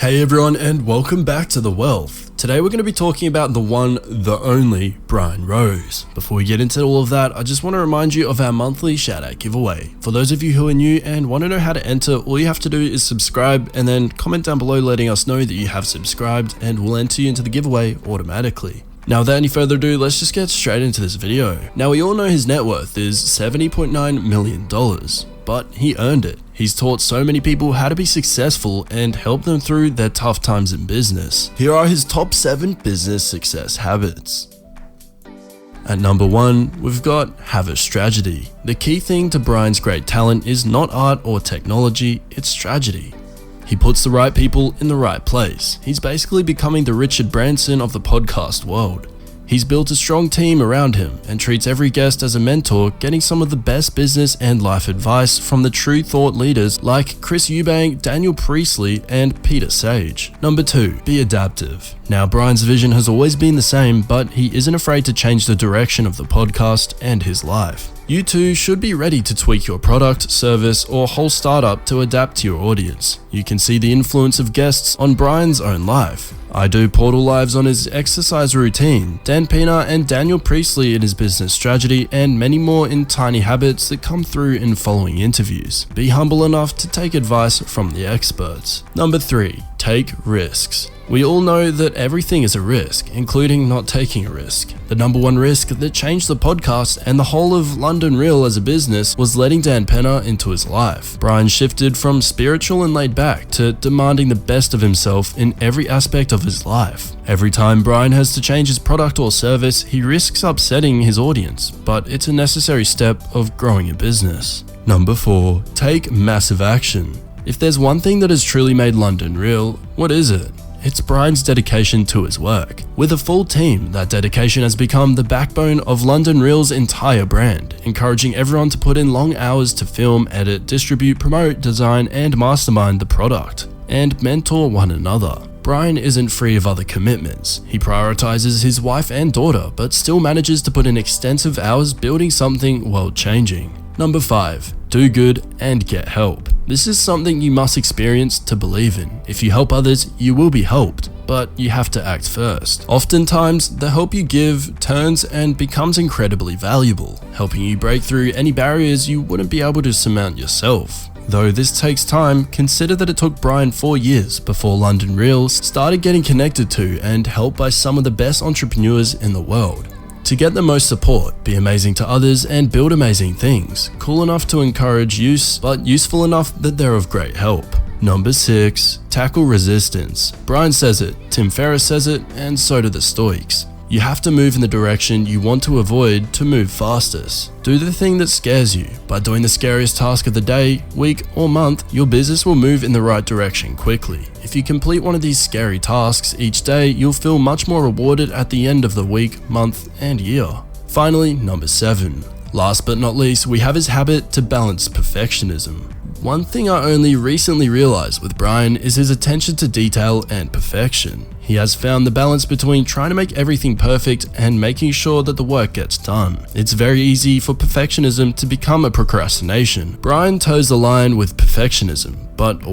Hey everyone, and welcome back to The Wealth. Today we're going to be talking about the one, the only, Brian Rose. Before we get into all of that, I just want to remind you of our monthly shoutout giveaway. For those of you who are new and want to know how to enter, all you have to do is subscribe and then comment down below letting us know that you have subscribed, and we'll enter you into the giveaway automatically. Now without any further ado, let's just get straight into this video. Now we all know his net worth is $70.9 million. But he earned it. He's taught so many people how to be successful and helped them through their tough times in business. Here are his top 7 business success habits. At number 1, we've got have a strategy. The key thing to Brian's great talent is not art or technology, it's strategy. He puts the right people in the right place. He's basically becoming the Richard Branson of the podcast world. He's built a strong team around him and treats every guest as a mentor, getting some of the best business and life advice from the true thought leaders like Chris Eubank, Daniel Priestley, and Peter Sage. Number 2, be adaptive. Now, Brian's vision has always been the same, but he isn't afraid to change the direction of the podcast and his life. You too should be ready to tweak your product, service, or whole startup to adapt to your audience. You can see the influence of guests on Brian's own life. I do Portal Lives on his exercise routine, Dan Pena and Daniel Priestley in his business strategy, and many more in tiny habits that come through in following interviews. Be humble enough to take advice from the experts. Number 3, take risks. We all know that everything is a risk, including not taking a risk. The number 1 risk that changed the podcast and the whole of London Real as a business was letting Dan Pena into his life. Brian shifted from spiritual and laid back to demanding the best of himself in every aspect of his life. Every time Brian has to change his product or service, he risks upsetting his audience, but it's a necessary step of growing a business. Number 4, take massive action. If there's one thing that has truly made London Real, what is it? It's Brian's dedication to his work. With a full team, that dedication has become the backbone of London Real's entire brand, encouraging everyone to put in long hours to film, edit, distribute, promote, design, and mastermind the product, and mentor one another. Brian isn't free of other commitments. He prioritizes his wife and daughter, but still manages to put in extensive hours building something world-changing. Number 5, do good and get help. This is something you must experience to believe in. If you help others, you will be helped, but you have to act first. Oftentimes, the help you give turns and becomes incredibly valuable, helping you break through any barriers you wouldn't be able to surmount yourself. Though this takes time, consider that it took Brian 4 years before London Real started getting connected to and helped by some of the best entrepreneurs in the world. To get the most support, be amazing to others and build amazing things, cool enough to encourage use, but useful enough that they're of great help. Number 6, tackle resistance. Brian says it, Tim Ferriss says it, and so do the Stoics. You have to move in the direction you want to avoid to move fastest. Do the thing that scares you. By doing the scariest task of the day, week, or month, your business will move in the right direction quickly. If you complete one of these scary tasks each day, you'll feel much more rewarded at the end of the week, month, and year. Finally, number 7. Last but not least, we have his habit to balance perfectionism. One thing I only recently realized with Brian is his attention to detail and perfection. He has found the balance between trying to make everything perfect and making sure that the work gets done. It's very easy for perfectionism to become a procrastination. Brian toes the line with perfectionism, but always